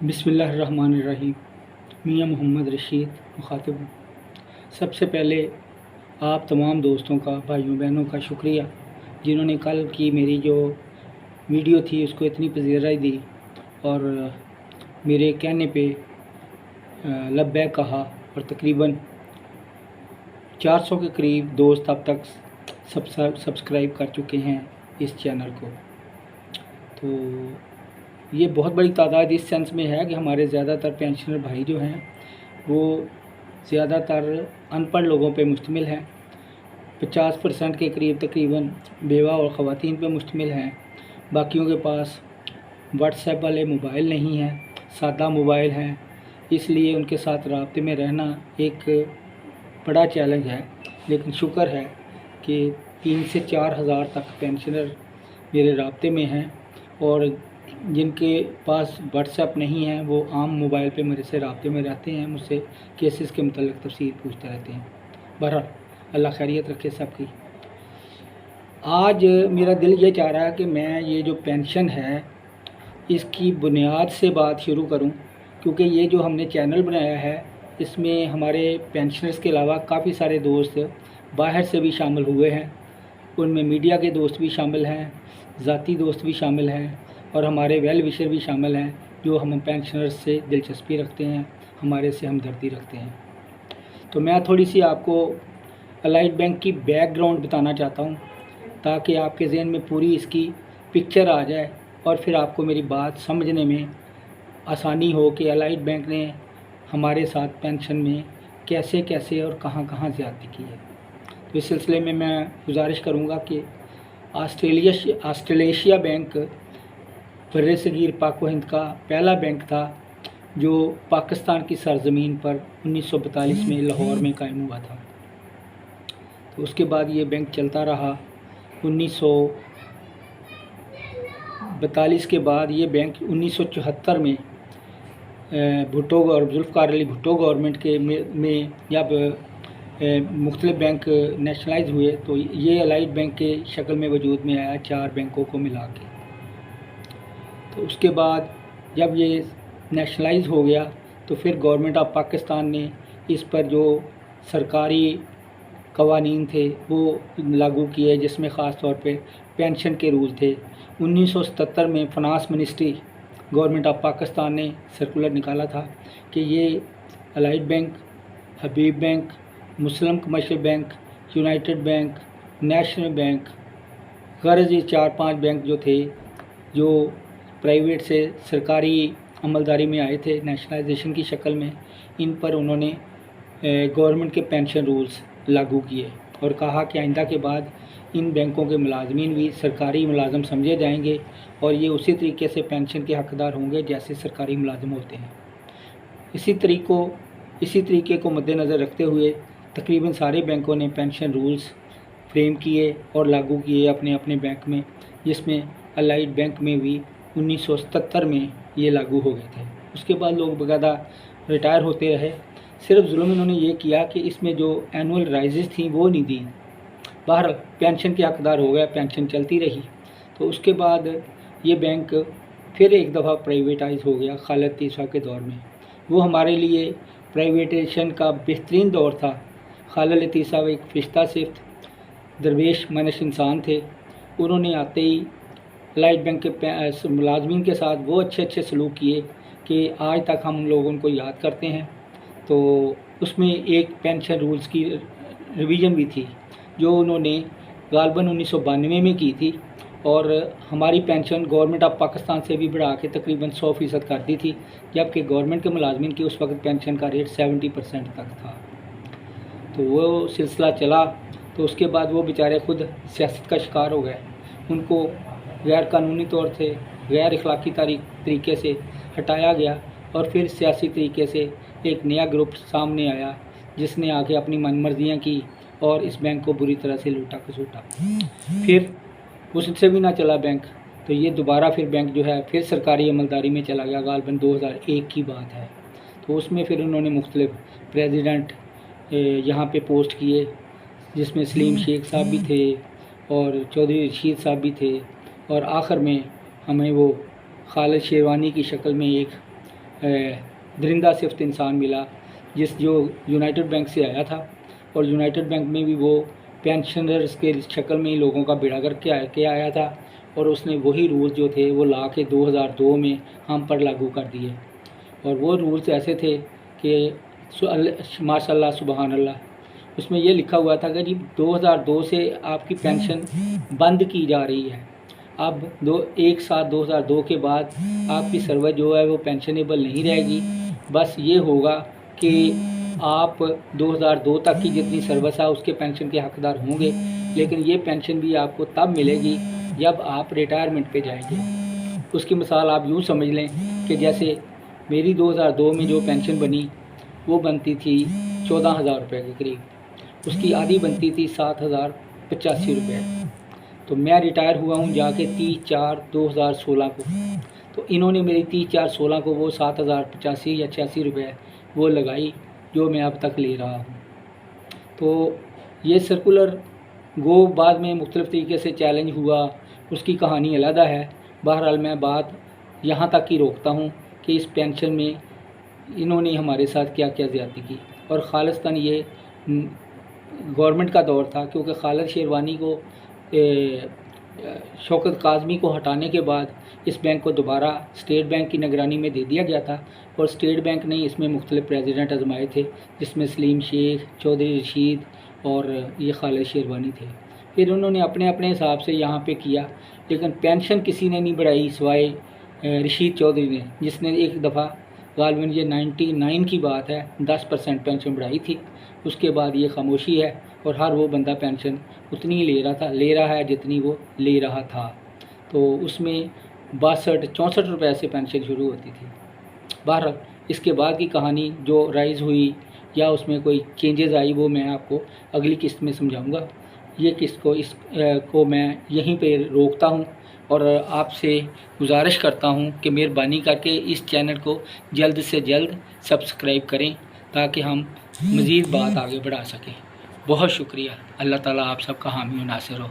बिस्मिल्लाहिर्रहमानिर्रहीम। मियाँ मोहम्मद रशीद मुखातिब हूँ। सबसे पहले आप तमाम दोस्तों का, भाइयों बहनों का शुक्रिया जिन्होंने कल की मेरी जो वीडियो थी उसको इतनी पजीराई दी और मेरे कहने पे लब्बैक कहा। और तकरीबन 400 के करीब दोस्त अब तक सब्सक्राइब कर चुके हैं इस चैनल को। तो ये बहुत बड़ी तादाद इस सेंस में है कि हमारे ज़्यादातर पेंशनर भाई जो हैं वो ज़्यादातर अनपढ़ लोगों पे मुश्तमिल हैं। 50% के करीब तकरीबन बेवा और ख़वातीन पे मुश्तमिल हैं। बाकियों के पास व्हाट्सएप वाले मोबाइल नहीं हैं, सादा मोबाइल हैं, इसलिए उनके साथ राब्ते में रहना एक बड़ा चैलेंज है। लेकिन शुक्र है कि 3 से 4 हज़ार तक पेंशनर मेरे राब्ते में हैं और जिनके पास व्हाट्सएप नहीं है वो आम मोबाइल पे मेरे से राब्ते में रहते हैं, मुझसे केसेस के मतलब तफसील पूछते रहते हैं। बहरहाल अल्लाह खैरियत रखे सबकी। आज मेरा दिल ये चाह रहा है कि मैं ये जो पेंशन है इसकी बुनियाद से बात शुरू करूं, क्योंकि ये जो हमने चैनल बनाया है इसमें हमारे पेंशनर्स के अलावा काफ़ी सारे दोस्त बाहर से भी शामिल हुए हैं। उनमें मीडिया के दोस्त भी शामिल हैं, ज़ाती दोस्त भी शामिल हैं और हमारे वेल विशर भी शामिल हैं जो हम पेंशनर्स से दिलचस्पी रखते हैं, हमारे से हमदर्दी रखते हैं। तो मैं थोड़ी सी आपको अलाइड बैंक की बैकग्राउंड बताना चाहता हूँ ताकि आपके जहन में पूरी इसकी पिक्चर आ जाए और फिर आपको मेरी बात समझने में आसानी हो कि अलाइड बैंक ने हमारे साथ पेंशन में कैसे कैसे और कहाँ कहाँ ज़्यादती की है। तो इस सिलसिले में मैं गुजारिश करूँगा कि ऑस्ट्रेलेशिया बैंक बर्रे सगीर पाक व हिंद का पहला बैंक था जो पाकिस्तान की सरज़मीन पर 1942 में लाहौर में कायम हुआ था। तो उसके बाद ये बैंक चलता रहा। 1942 के बाद ये बैंक 1974 में भुट्टो और जुल्फ़िकार अली भुट्टो गवर्नमेंट के में जब मुख्तलिफ बैंक नेशनलाइज हुए तो ये अलाइड बैंक के शक्ल में वजूद में आया 4 बैंकों को मिला के। तो उसके बाद जब ये नेशनलाइज हो गया तो फिर गवर्नमेंट ऑफ पाकिस्तान ने इस पर जो सरकारी कवानीन थे वो लागू किए, जिसमें ख़ास तौर पे पेंशन के रूल थे। 1977 में finance ministry government of Pakistan ने सर्कुलर निकाला था कि ये Allied Bank, Habib Bank, Muslim Commercial Bank, United Bank, National Bank, गर्ज ये 4-5 बैंक जो थे जो प्राइवेट से सरकारी अमलदारी में आए थे नेशनलाइजेशन की शक्ल में, इन पर उन्होंने गवर्नमेंट के पेंशन रूल्स लागू किए और कहा कि आइंदा के बाद इन बैंकों के मुलाजमीन भी सरकारी मुलाजम समझे जाएंगे और ये उसी तरीके से पेंशन के हकदार होंगे जैसे सरकारी मुलाजम होते हैं। इसी तरीके को मद्देनज़र रखते हुए तकरीबन सारे बैंकों ने पेंशन रूल्स फ्रेम किए और लागू किए अपने अपने बैंक में, जिसमें अलाइड बैंक में भी 1977 में ये लागू हो गए थे। उसके बाद लोग बकायदा रिटायर होते रहे। सिर्फ जुल्म इन्होंने ये किया कि इसमें जो एनुअल राइजेस थी वो नहीं दी। बाहर पेंशन के हकदार हो गया, पेंशन चलती रही। तो उसके बाद ये बैंक फिर एक दफ़ा प्राइवेटाइज हो गया खालिद तीसरा के दौर में। वो हमारे लिए प्राइवेटाइजेशन का बेहतरीन दौर था। खालिद तीसरा एक फरिश्ता सिर्फ दरवेश मनश इंसान थे। उन्होंने आते ही अलाइड बैंक के मुलाजमीन के साथ वो अच्छे सलूक किए कि आज तक हम लोग उनको याद करते हैं। तो उसमें एक पेंशन रूल्स की रिवीजन भी थी जो उन्होंने गालबन 1992 में की थी और हमारी पेंशन गवर्नमेंट ऑफ पाकिस्तान से भी बढ़ा के तकरीबन 100% कर दी थी, जबकि गवर्नमेंट के मुलाजमीन की उस वक्त पेंशन का रेट 70% तक था। तो वो सिलसिला चला। तो उसके बाद वो बेचारे खुद सियासत का शिकार हो गए। उनको गैर कानूनी तौर से, गैर अखलाकी तरीके से हटाया गया और फिर सियासी तरीके से एक नया ग्रुप सामने आया जिसने आके अपनी मनमर्जियाँ की और इस बैंक को बुरी तरह से लूटा खसूटा। फिर उससे भी ना चला बैंक तो ये दोबारा फिर बैंक जो है फिर सरकारी अमलदारी में चला गया। गालबन 2001 की बात है। तो उसमें फिर उन्होंने मुख्तलिफ प्रेसिडेंट यहाँ पे पोस्ट किए, जिसमें सलीम शेख साहब भी थे और चौधरी रशीद साहब भी थे और आखिर में हमें वो खालिद शेरवानी की शक्ल में एक दरिंदा सिफ्त इंसान मिला जो यूनाइटेड बैंक से आया था, और यूनाइटेड बैंक में भी वो पेंशनर्स के शक्ल में ही लोगों का बेड़ा करके आया था, और उसने वही रूल जो थे वो ला के 2002 में हम पर लागू कर दिए। और वो रूल्स ऐसे थे कि माशाल्लाह सुबहान अल्लाह, उसमें ये लिखा हुआ था कि जी 2002 से आपकी पेंशन बंद की जा रही है। अब 1/7/2002 के बाद आपकी सर्विस जो है वो पेंशनेबल नहीं रहेगी। बस ये होगा कि आप 2002 तक की जितनी सर्विस है उसके पेंशन के हकदार होंगे, लेकिन ये पेंशन भी आपको तब मिलेगी जब आप रिटायरमेंट पे जाएंगे। उसकी मिसाल आप यूँ समझ लें कि जैसे मेरी 2002 में जो पेंशन बनी वो बनती थी 14,000 रुपये के करीब, उसकी आधी बनती थी 7,085 रुपये। तो मैं रिटायर हुआ हूँ जाके 30/4/2016 को, तो इन्होंने मेरी 30/4/16 को वो 7,085 या 86 रुपये वो लगाई जो मैं अब तक ले रहा हूँ। तो ये सर्कुलर गो बाद में मुख्तलिफ़ तरीके से चैलेंज हुआ, उसकी कहानी अलहदा है। बहरहाल मैं बात यहाँ तक ही रोकता हूँ कि इस पेंशन में इन्होंने हमारे साथ क्या क्या ज़्यादती की। और खालिस्तान ये गवर्नमेंट का दौर था, क्योंकि खालिद शेरवानी को शौकत काज़मी को हटाने के बाद इस बैंक को दोबारा स्टेट बैंक की निगरानी में दे दिया गया था, और स्टेट बैंक ने इसमें मुख्तलिफ प्रेसिडेंट आजमाए थे, जिसमें सलीम शेख, चौधरी रशीद और ये खालिद शेरवानी थे। फिर उन्होंने अपने अपने हिसाब से यहाँ पे किया, लेकिन पेंशन किसी ने नहीं बढ़ाई सिवाय रशीद चौधरी ने, जिसने एक दफ़ा गालिबन ये 99 की बात है 10% पेंशन बढ़ाई थी। उसके बाद ये खामोशी है, और हर वो बंदा पेंशन उतनी ही ले रहा है जितनी वो ले रहा था। तो उसमें 62-64 रुपये से पेंशन शुरू होती थी। बहरहाल इसके बाद की कहानी जो राइज़ हुई या उसमें कोई चेंजेस आई वो मैं आपको अगली किस्त में समझाऊंगा। ये किस्त को मैं यहीं पे रोकता हूँ, और आपसे गुजारिश करता हूँ कि मेहरबानी करके इस चैनल को जल्द से जल्द सब्सक्राइब करें ताकि हम मज़ीद बात आगे बढ़ा सकें। बहुत शुक्रिया। अल्लाह ताला आप सबका हामी व नासिर हो।